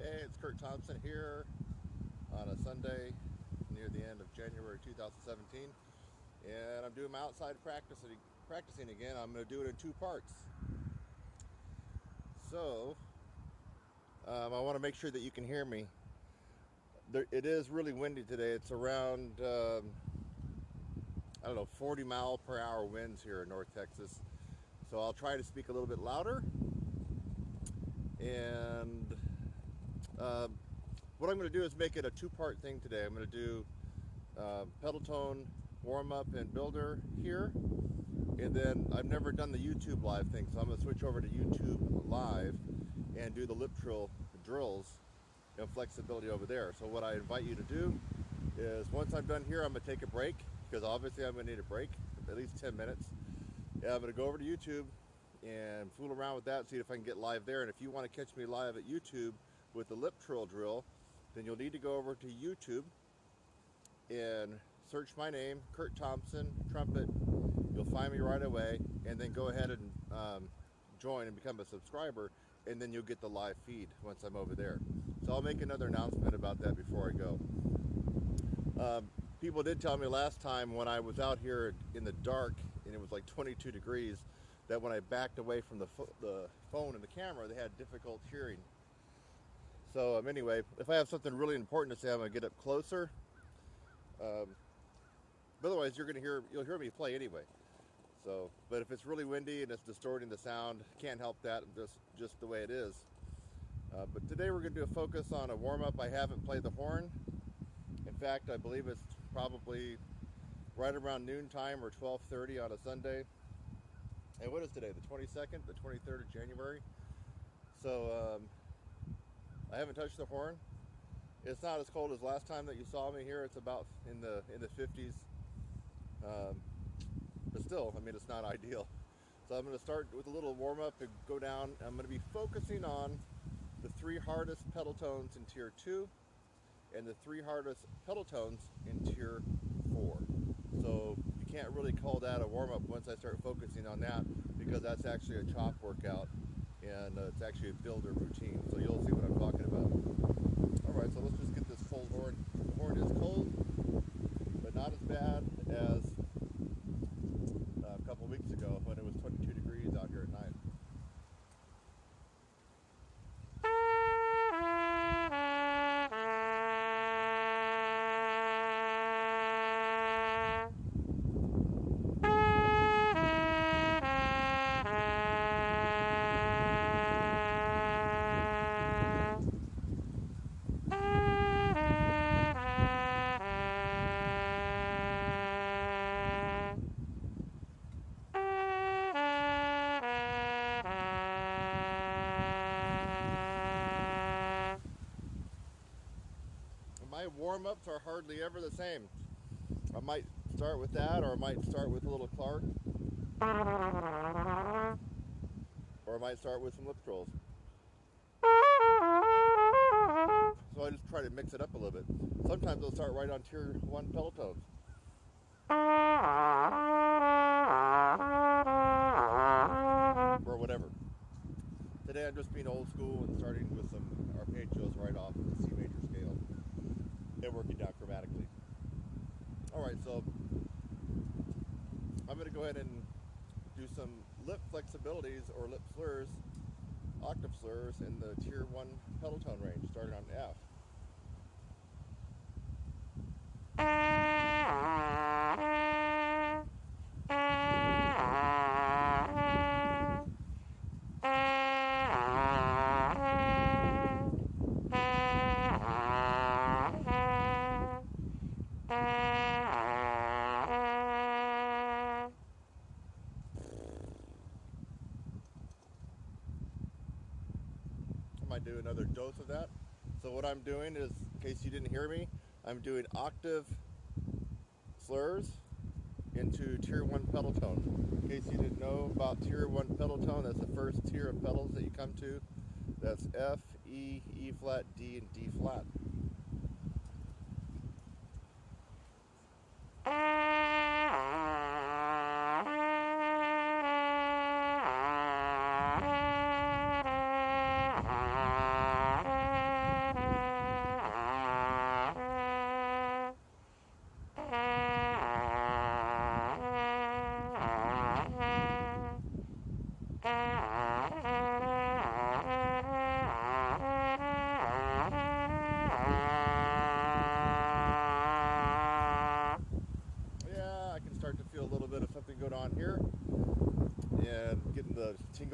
Hey, it's Kurt Thompson here on a Sunday near the end of January 2017, and I'm doing my outside practicing again. I'm going to do it in two parts. So, I want to make sure that you can hear me. It is really windy today. It's around, I don't know, 40 mile per hour winds here in North Texas. So I'll try to speak a little bit louder. And what I'm going to do is make it a two-part thing today. I'm going to do pedal tone warm-up and builder here, and then I've never done the YouTube live thing, so I'm going to switch over to YouTube live and do the lip trill drills and flexibility over there. So what I invite you to do is, once I'm done here, I'm going to take a break, because obviously I'm going to need a break, at least 10 minutes. And I'm going to go over to YouTube and fool around with that, see if I can get live there. And if you want to catch me live at YouTube with the lip trill drill, then you'll need to go over to YouTube and search my name, Kurt Thompson, Trumpet. You'll find me right away, and then go ahead and join and become a subscriber, and then you'll get the live feed once I'm over there. So I'll make another announcement about that before I go. People did tell me last time when I was out here in the dark and it was like 22 degrees that when I backed away from the phone and the camera, they had difficult hearing. So anyway, if I have something really important to say, I'm going to get up closer. But otherwise, you'll hear me play anyway. So, but if it's really windy and it's distorting the sound, can't help that. Just the way it is. But today we're going to do a focus on a warm-up. I haven't played the horn. In fact, I believe it's probably right around noontime or 12:30 on a Sunday. And what is today? The 22nd, the 23rd of January. So I haven't touched the horn. It's not as cold as last time that you saw me here. It's about in the 50s. But still, I mean, it's not ideal. So I'm going to start with a little warm-up and go down. I'm going to be focusing on the 3 hardest pedal tones in Tier 2 and the 3 hardest pedal tones in Tier 4. So you can't really call that a warm-up once I start focusing on that, because that's actually a chop workout, and it's actually a builder routine. So you'll see what I'm talking about. Alright, so let's just get this full horn. The horn is cold, but not as bad as a couple weeks ago when it was 22 degrees out here at night. My warm-ups are hardly ever the same. I might start with that, or I might start with a little Clark, or I might start with some lip trills. So I just try to mix it up a little bit. Sometimes I'll start right on Tier 1 pedal tones. Or whatever. Today I'm just being old school and starting with some arpeggios right off the C major scale and working down chromatically. Alright, so I'm going to go ahead and do some lip flexibilities or lip slurs, octave slurs in the Tier 1 pedal tone range, starting on F. I might do another dose of that. So what I'm doing is, in case you didn't hear me, I'm doing octave slurs into Tier 1 pedal tone. In case you didn't know about Tier 1 pedal tone, that's the first tier of pedals that you come to. That's F, E, E flat, D, and D flat.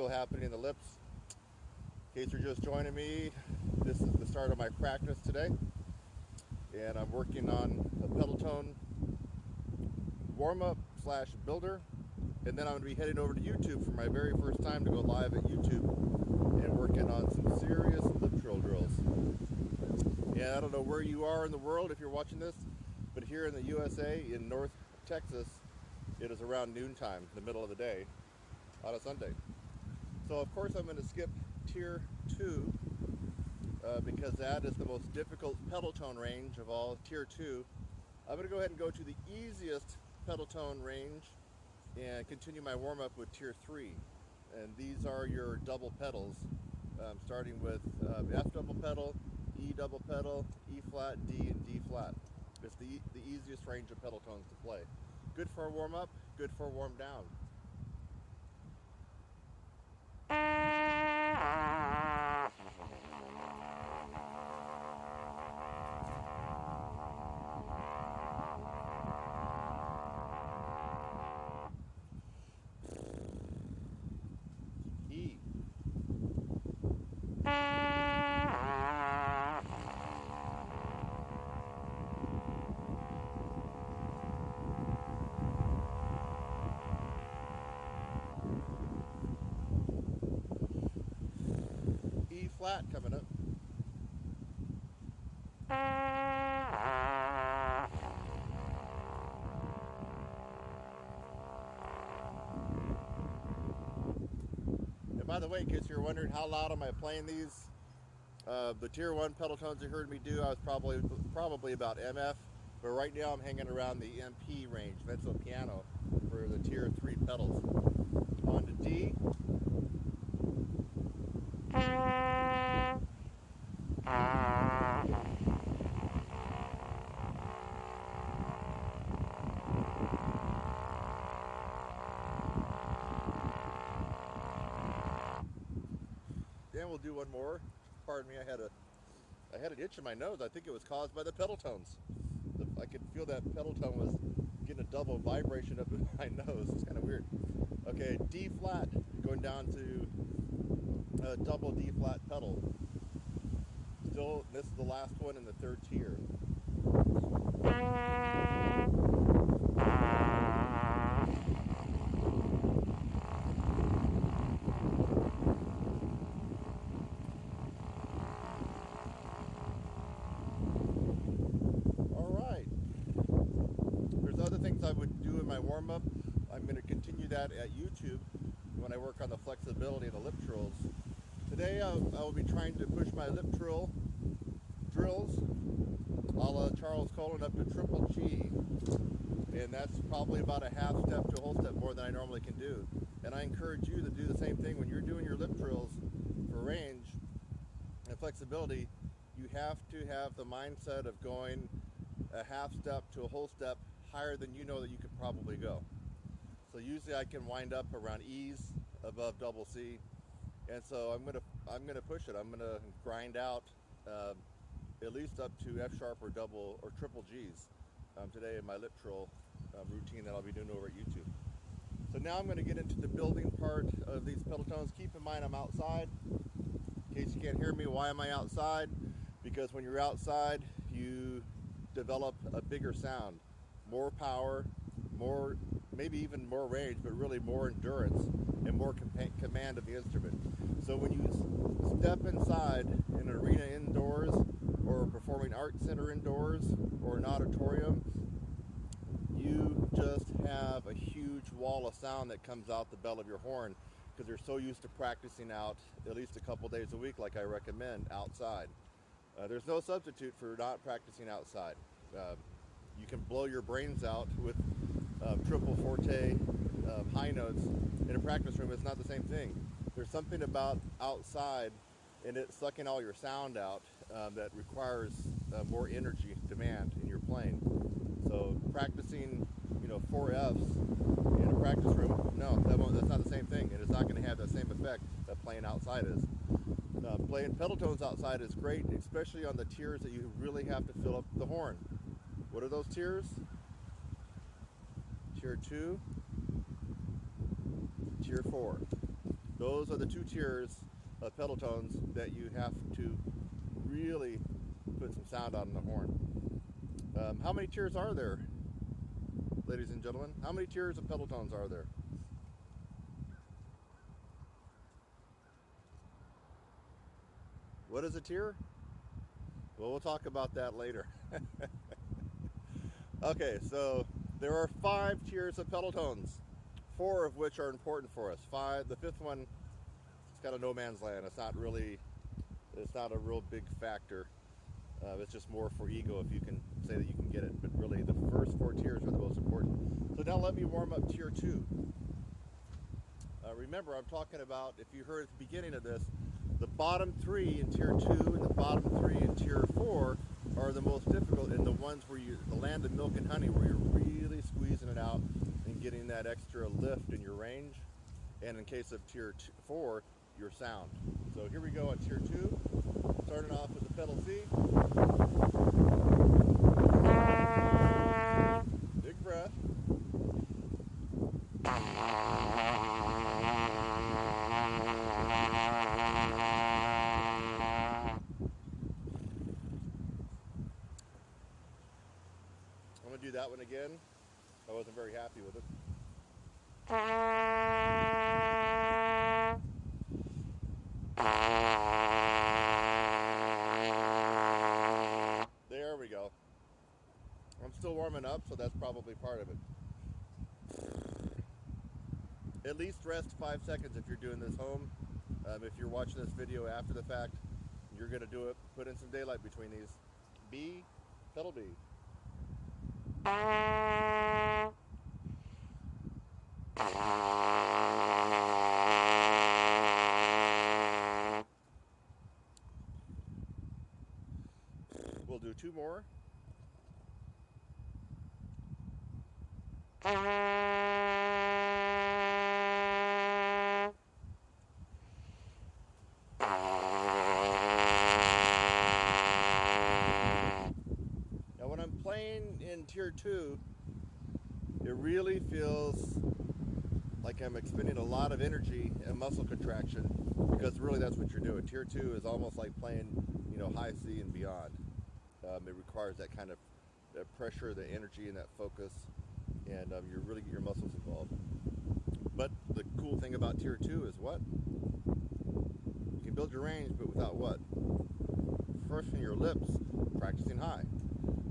still happening in the lips. In case you're just joining me, this is the start of my practice today, and I'm working on a pedal tone warm-up slash builder, and then I'm going to be heading over to YouTube for my very first time to go live at YouTube and working on some serious lip trill drills. Yeah, I don't know where you are in the world if you're watching this, but here in the USA, in North Texas, it is around noontime, the middle of the day, on a Sunday. So of course I'm going to skip Tier 2 because that is the most difficult pedal tone range of all. Tier 2. I'm going to go ahead and go to the easiest pedal tone range and continue my warm-up with Tier 3. And these are your double pedals, starting with F double pedal, E double pedal, E flat, D, and D flat. It's the easiest range of pedal tones to play. Good for a warm-up, good for a warm-down. E. E flat coming up. And by the way, in case you're wondering how loud am I playing these, the Tier 1 pedal tones you heard me do, I was probably about MF, but right now I'm hanging around the MP range, mezzo piano, for the Tier 3 pedals. On to D. Then we'll do one more. Pardon me, I had an itch in my nose. I think it was caused by the pedal tones. I could feel that pedal tone was getting a double vibration up in my nose. It's kind of weird. Okay, D flat, going down to a double D flat pedal. Still, this is the last one in the third tier. I would do in my warm-up. I'm going to continue that at YouTube when I work on the flexibility of the lip trills. Today I will be trying to push my lip trill drills a la Charles Colin up to triple G, and that's probably about a half step to a whole step more than I normally can do. And I encourage you to do the same thing when you're doing your lip trills for range and flexibility. You have to have the mindset of going a half step to a whole step higher than you know that you could probably go. So usually I can wind up around E's above double C, and so I'm gonna push it. I'm gonna grind out at least up to F sharp or double or triple G's today in my lip trill routine that I'll be doing over at YouTube. So now I'm gonna get into the building part of these pedal tones. Keep in mind I'm outside. In case you can't hear me, why am I outside? Because when you're outside, you develop a bigger sound. More power, more, maybe even more range, but really more endurance and more command of the instrument. So when you step inside an arena indoors or a performing arts center indoors or an auditorium, you just have a huge wall of sound that comes out the bell of your horn because you're so used to practicing out at least a couple days a week, like I recommend, outside. There's no substitute for not practicing outside. You can blow your brains out with triple forte high notes in a practice room. It's not the same thing. There's something about outside and it sucking all your sound out that requires more energy demand in your playing. So practicing, 4 Fs in a practice room, no, that's not the same thing, and it's not going to have the same effect that playing outside is. Playing pedal tones outside is great, especially on the tiers that you really have to fill up the horn. What are those tiers? Tier 2, Tier 4. Those are the 2 tiers of pedal tones that you have to really put some sound out in the horn. How many tiers are there, ladies and gentlemen? How many tiers of pedal tones are there? What is a tier? Well, we'll talk about that later. Okay, so there are 5 tiers of pedal tones, 4 of which are important for us. The 5th one, it's kind of no man's land. It's not a real big factor. It's just more for ego if you can say that you can get it. But really, the first 4 tiers are the most important. So now let me warm up tier 2. Remember, I'm talking about, if you heard at the beginning of this, the bottom 3 in tier 2 and the bottom 3 in tier 4 are the most difficult, and the ones where the land of milk and honey, where you're really squeezing it out and getting that extra lift in your range, and in case of tier 4, your sound. So here we go on tier 2, starting off with the pedal C. Big breath. I'm going to do that one again. I wasn't very happy with it. There we go. I'm still warming up, so that's probably part of it. At least rest 5 seconds if you're doing this home. If you're watching this video after the fact, you're going to do it. Put in some daylight between these. B, pedal B. We'll do 2 more. Now when I'm playing in tier 2, it really feels like I'm expending a lot of energy and muscle contraction, because really that's what you're doing. Tier 2 is almost like playing, high C and beyond. It requires that kind of pressure, the energy, and that focus, and you really get your muscles involved. But the cool thing about tier 2 is what? You can build your range, but without what? Freshening your lips, practicing high.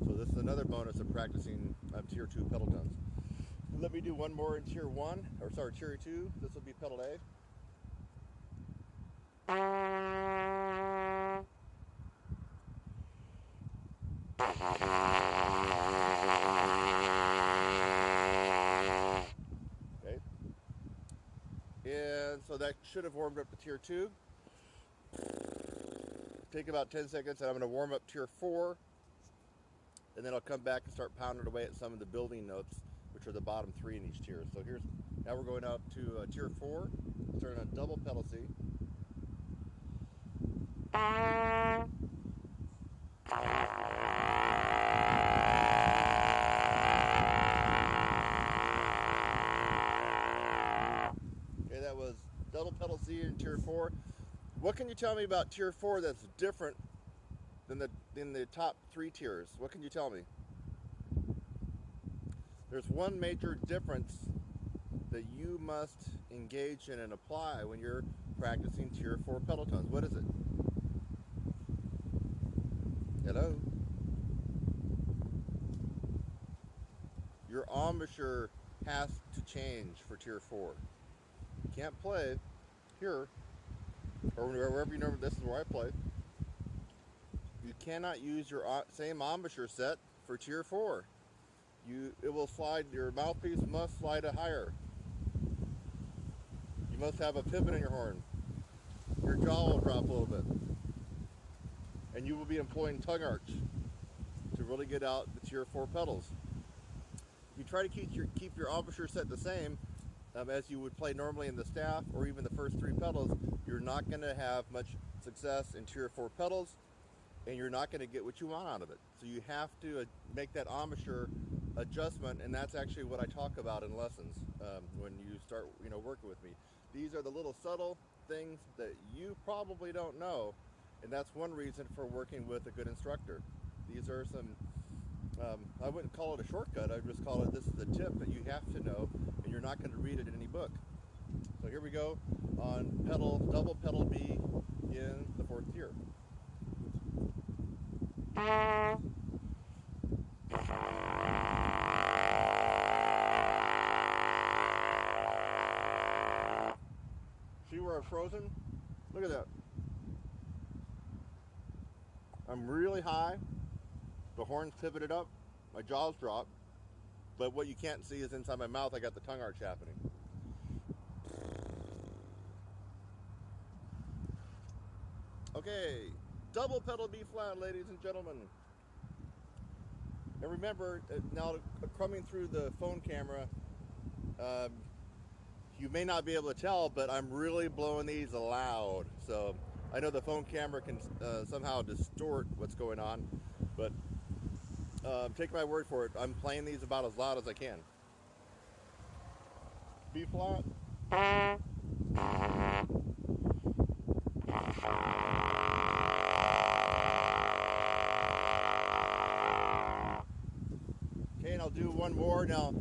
So this is another bonus of practicing tier 2 pedal tones. Let me do one more in tier 1, or sorry, tier 2. This will be pedal A. Okay. And so that should have warmed up to tier 2. Take about 10 seconds, and I'm going to warm up tier 4. And then I'll come back and start pounding away at some of the building notes, which are the bottom 3 in each tier. So now we're going up to tier 4, starting on double pedal C. Okay, that was double pedal C in tier 4. What can you tell me about tier 4 that's different than the top 3 tiers? What can you tell me? There's one major difference that you must engage in and apply when you're practicing tier 4 pedal tones. What is it? Hello? Your embouchure has to change for tier 4. You can't play here, or wherever you know, this is where I play. You cannot use your same embouchure set for tier 4. It will slide, your mouthpiece must slide it higher. You must have a pivot in your horn. Your jaw will drop a little bit. And you will be employing tongue arch to really get out the tier 4 pedals. If you try to keep your embouchure set the same as you would play normally in the staff or even the first 3 pedals, you're not going to have much success in tier 4 pedals, and you're not going to get what you want out of it. So you have to make that embouchure adjustment, and that's actually what I talk about in lessons when you start working with me. These are the little subtle things that you probably don't know, and that's one reason for working with a good instructor. These are some, I wouldn't call it a shortcut, I would just call it, this is a tip that you have to know, and you're not going to read it in any book. So here we go on double pedal B in the 4th tier. See where I've frozen? Look at that. I'm really high. The horn's pivoted up. My jaw's dropped. But what you can't see is inside my mouth, I got the tongue arch happening. Okay, double pedal B flat, ladies and gentlemen. And remember, now coming through the phone camera, you may not be able to tell, but I'm really blowing these loud. So I know the phone camera can somehow distort what's going on, but take my word for it, I'm playing these about as loud as I can. B flat. Okay, and I'll do one more now.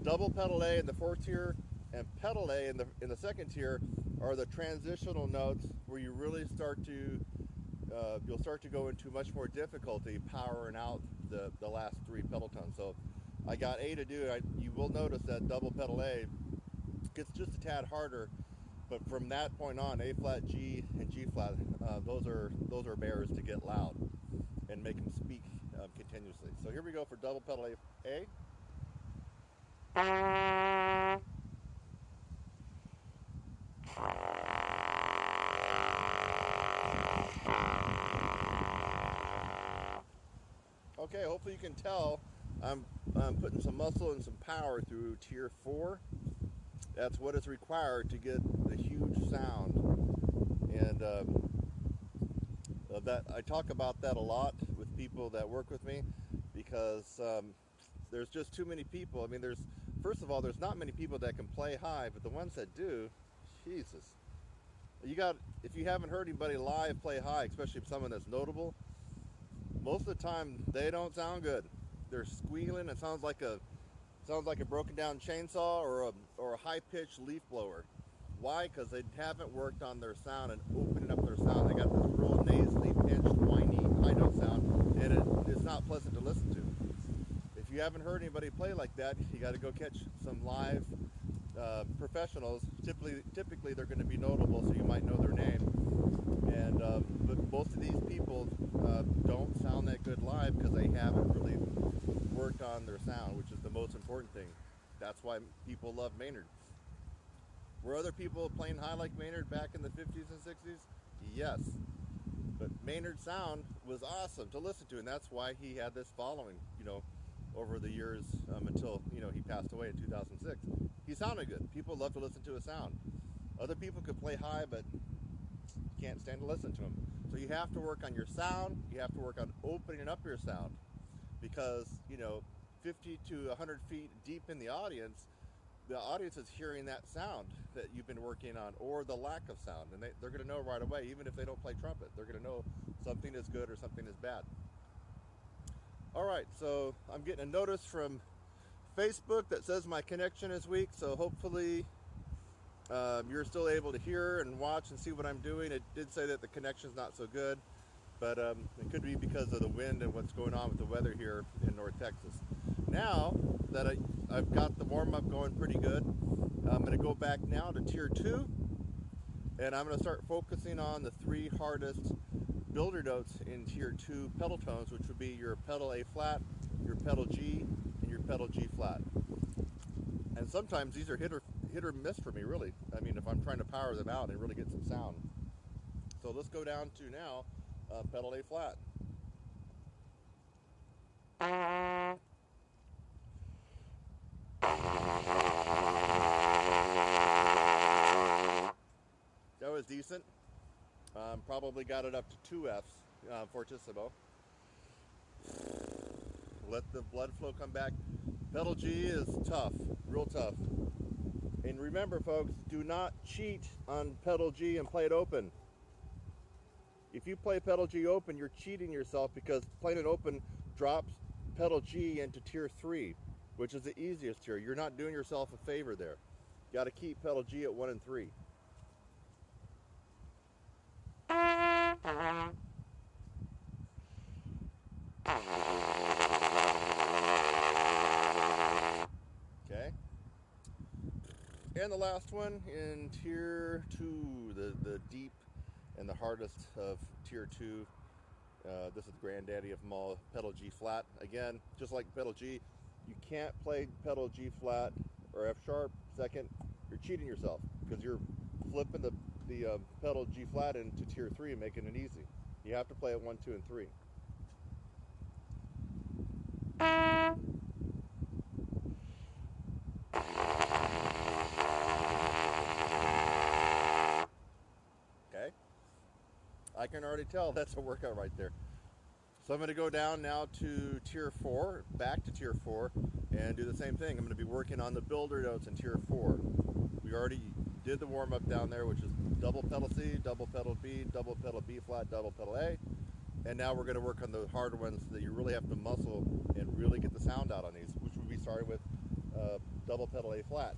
Double pedal A in the 4th tier and pedal A in the 2nd tier are the transitional notes where you really start to you'll start to go into much more difficulty powering out the last 3 pedal tones. So I got A to do. You will notice that double pedal A gets just a tad harder, but from that point on, A flat, G, and G flat, those are bears to get loud and make them speak continuously. So here we go for double pedal A. Okay, hopefully you can tell I'm putting some muscle and some power through tier 4. That's what is required to get the huge sound. And that I talk about that a lot with people that work with me, because there's just too many people. I mean, first of all, there's not many people that can play high, but the ones that do, Jesus. If you haven't heard anybody live play high, especially someone that's notable, most of the time they don't sound good. They're squealing. It sounds like a broken down chainsaw or a high-pitched leaf blower. Why? Because they haven't worked on their sound and opening up their sound. They got this real nasally pinched, whiny high note sound, and it's not pleasant to listen to. If you haven't heard anybody play like that, you got to go catch some live professionals. Typically they're going to be notable, so you might know their name. And but most of these people don't sound that good live because they haven't really worked on their sound, which is the most important thing. That's why people love Maynard. Were other people playing high like Maynard back in the 50s and 60s? Yes. But Maynard's sound was awesome to listen to, and that's why he had this following, over the years until, he passed away in 2006. He sounded good. People love to listen to his sound. Other people could play high, but can't stand to listen to him. So you have to work on your sound. You have to work on opening up your sound, because 50 to 100 feet deep in the audience is hearing that sound that you've been working on, or the lack of sound, and they're going to know right away. Even if they don't play trumpet, they're going to know something is good or something is bad. All right, so I'm getting a notice from Facebook that says my connection is weak, so hopefully you're still able to hear and watch and see what I'm doing. It did say that the connection's not so good, but it could be because of the wind and what's going on with the weather here in North Texas. Now that I've got the warm-up going pretty good, I'm going to go back now to tier 2, and I'm going to start focusing on the 3 hardest builder notes in tier 2 pedal tones, which would be your pedal A flat, your pedal G, and your pedal G flat. And sometimes these are hit or miss for me, really. I mean, if I'm trying to power them out and really get some sound. So let's go down to now pedal A flat. That was decent. Probably got it up to 2 Fs fortissimo. Let the blood flow come back. Pedal G is tough, real tough. And remember folks, do not cheat on pedal G and play it open. If you play pedal G open, you're cheating yourself, because playing it open drops pedal G into tier 3, which is the easiest tier. You're not doing yourself a favor there. You got to keep pedal G at 1 and 3. Okay. And the last one in tier 2, the deep and the hardest of tier 2. This is the granddaddy of them all, pedal G flat. Again, just like pedal G, you can't play pedal G flat or F sharp second. You're cheating yourself, because you're flipping the pedal G flat into tier 3 and making it easy. You have to play it 1, 2, and 3. Okay, I can already tell that's a workout right there. So I'm going to go down now to tier 4, back to tier 4, and do the same thing. I'm going to be working on the builder notes in tier 4. We already did the warm-up down there, which is double pedal C, double pedal B, double pedal B flat, double pedal A. And now we're going to work on the harder ones that you really have to muscle and really get the sound out on these, which we'll be starting with double pedal A flat.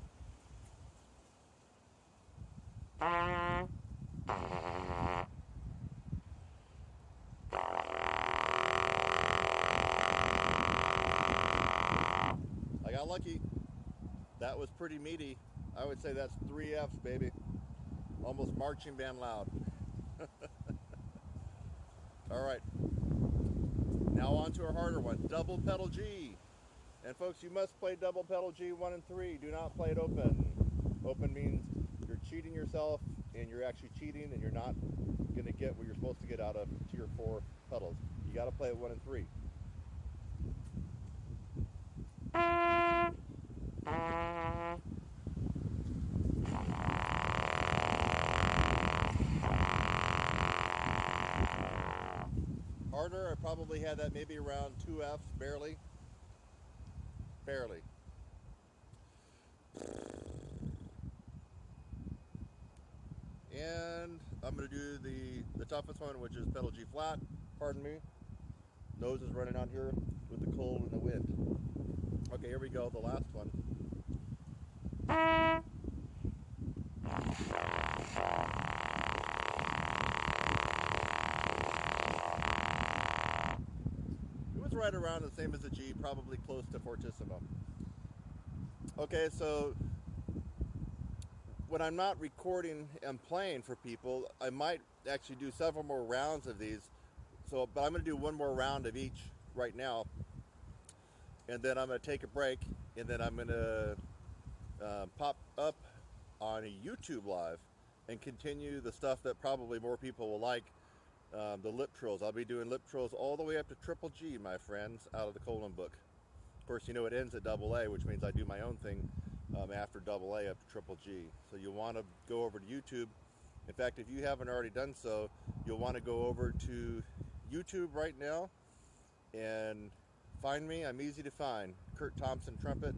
I got lucky. That was pretty meaty. I would say that's 3 Fs, baby. Almost marching band loud. All right. Now on to our harder one, double pedal G. And folks, you must play double pedal G 1 and 3. Do not play it open. Open means you're cheating yourself, and you're actually cheating, and you're not going to get what you're supposed to get out of tier 4 pedals. You got to play it 1 and 3. Harder, I probably had that maybe around 2 Fs, barely. Barely. And I'm going to do the toughest one, which is pedal G flat. Pardon me. Nose is running out here with the cold and the wind. Okay, here we go, the last one. It was right around the same as the G, probably close to fortissimo. Okay, so when I'm not recording and playing for people, I might actually do several more rounds of these. So, but I'm going to do one more round of each right now, and then I'm going to take a break, and then I'm going to pop up on a YouTube live and continue the stuff that probably more people will like, the lip trills. I'll be doing lip trills all the way up to triple G, my friends, out of the Colon book. Of course, you know it ends at double A, which means I do my own thing after double A up to triple G. So you'll want to go over to YouTube. In fact, if you haven't already done so, you'll want to go over to YouTube right now and find me. I'm easy to find. Kurt Thompson Trumpet.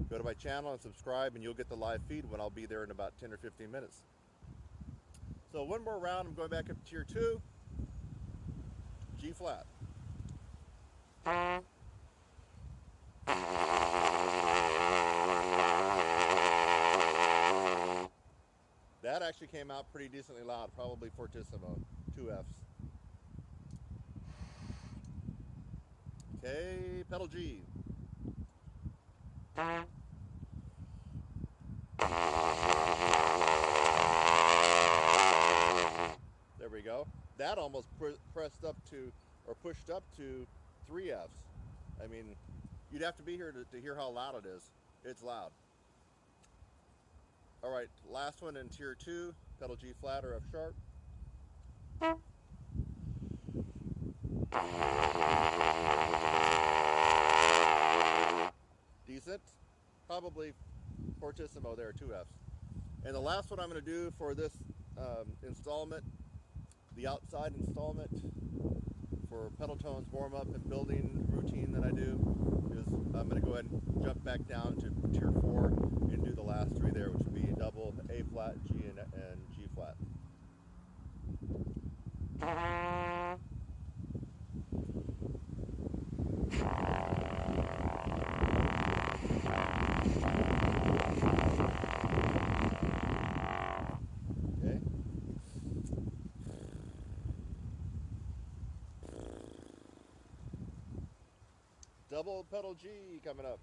Go to my channel and subscribe, and you'll get the live feed when I'll be there in about 10 or 15 minutes. So one more round. I'm going back up to tier 2, G flat. That actually came out pretty decently loud, probably fortissimo, 2 Fs. Okay, pedal G. There we go. That almost pressed up to, or pushed up to 3 Fs. I mean, you'd have to be here to hear how loud it is. It's loud. All right, last one in tier 2, pedal G flat or F sharp. Decent, probably fortissimo there, 2 Fs. And the last one I'm going to do for this installment, the outside installment for pedal tones warm up and building routine that I do, is I'm going to go ahead and jump back down to tier 4 and do the last three there, which would be double A flat, G, and G flat. Okay. Double pedal G coming up.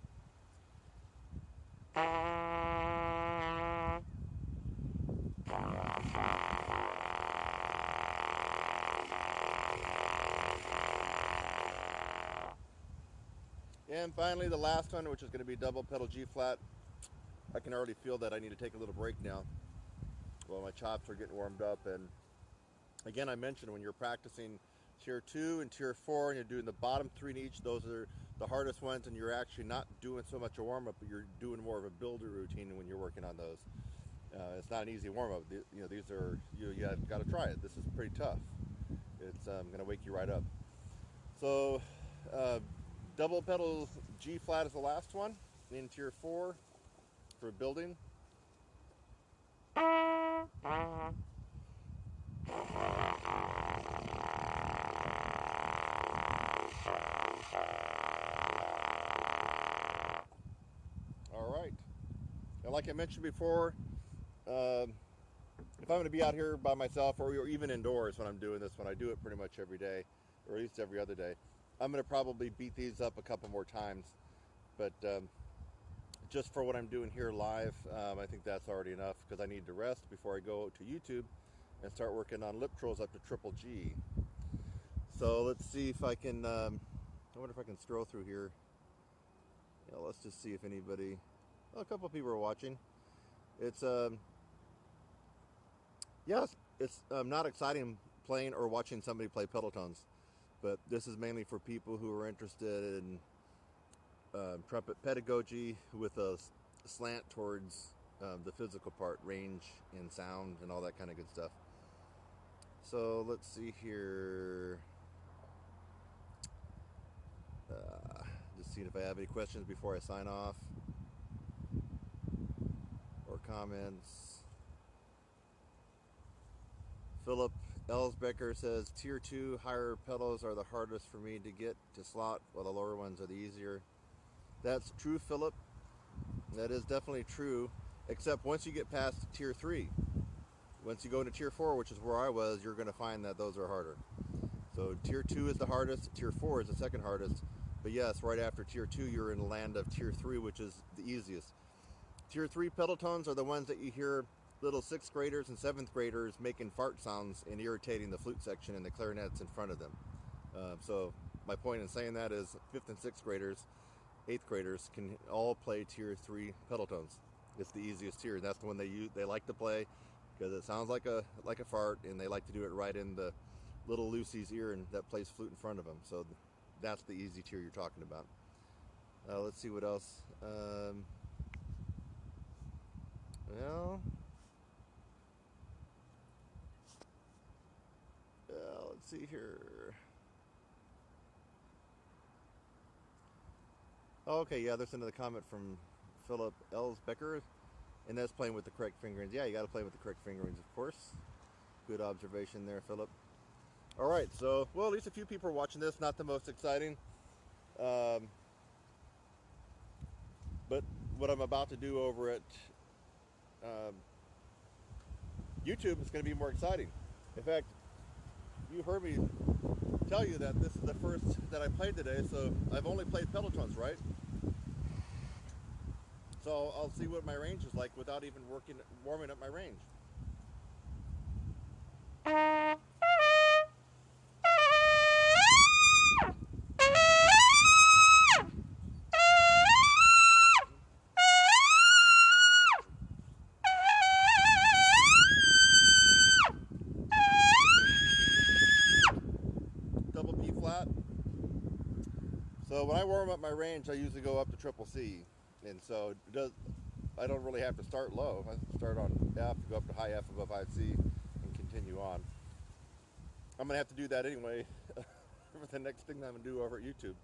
And finally the last one, which is going to be double pedal G flat. I can already feel that I need to take a little break now. Well, my chops are getting warmed up, and again, I mentioned when you're practicing tier 2 and tier 4 and you're doing the bottom 3 in each, those are the hardest ones, and you're actually not doing so much a warm-up, but you're doing more of a builder routine when you're working on those. It's not an easy warm-up. You know, these are, you got to try it. This is pretty tough. It's going to wake you right up. So double pedal G flat is the last one in tier 4 for building. Alright, and like I mentioned before, if I'm going to be out here by myself or even indoors when I'm doing this, when I do it pretty much every day, or at least every other day, I'm going to probably beat these up a couple more times. But just for what I'm doing here live, I think that's already enough, because I need to rest before I go to YouTube and start working on lip trolls up to triple G. So let's see if I can, I wonder if I can scroll through here. Yeah, let's just see if anybody, well, a couple of people are watching. It's, yes, it's not exciting playing or watching somebody play pedal tones, but this is mainly for people who are interested in trumpet pedagogy with a slant towards the physical part, range and sound and all that kind of good stuff. So let's see here. Just seeing if I have any questions before I sign off, or comments. Philip Elsbecker says, tier 2 higher pedals are the hardest for me to get to slot, while the lower ones are the easier. That's true, Philip. That is definitely true, except once you get past tier 3. Once you go into tier 4, which is where I was, you're going to find that those are harder. So tier 2 is the hardest, tier 4 is the second hardest. But yes, right after tier 2, you're in the land of tier 3, which is the easiest. Tier 3 pedal tones are the ones that you hear little 6th graders and 7th graders making fart sounds and irritating the flute section and the clarinets in front of them. So my point in saying that is 5th and 6th graders, 8th graders can all play tier 3 pedal tones. It's the easiest tier, and that's the one they like to play because it sounds like a fart, and they like to do it right in the little Lucy's ear and that plays flute in front of them. So that's the easy tier you're talking about. Let's see what else. Well, let's see here. Okay, yeah, there's another comment from Philip Elsbecker, and that's playing with the correct fingerings. Yeah, you got to play with the correct fingerings, of course. Good observation there, Philip. All right, so, well, at least a few people are watching this. Not the most exciting. But what I'm about to do over at YouTube is going to be more exciting. In fact, you heard me tell you that this is the first that I played today, so I've only played pedal tones, right? So I'll see what my range is like without even warming up my range. Double P flat. So when I warm up my range, I usually go up to triple C, and so I don't really have to start low. I start on F, go up to high F above high C, and continue on. I'm gonna have to do that anyway for the next thing I'm gonna do over at YouTube.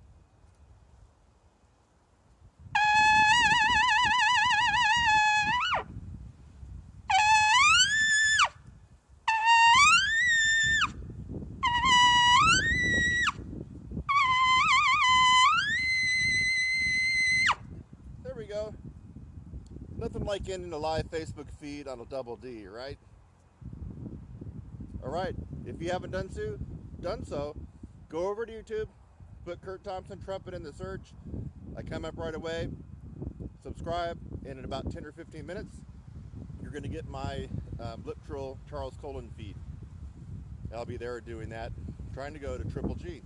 like ending a live Facebook feed on a double D, right? All right, if you haven't done so, go over to YouTube, put Kurt Thompson Trumpet in the search. I come up right away. Subscribe, and in about 10 or 15 minutes, you're going to get my Blip Trill Charles Colin feed. I'll be there doing that, trying to go to Triple G.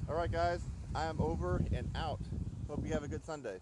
All right, guys, I am over and out. Hope you have a good Sunday.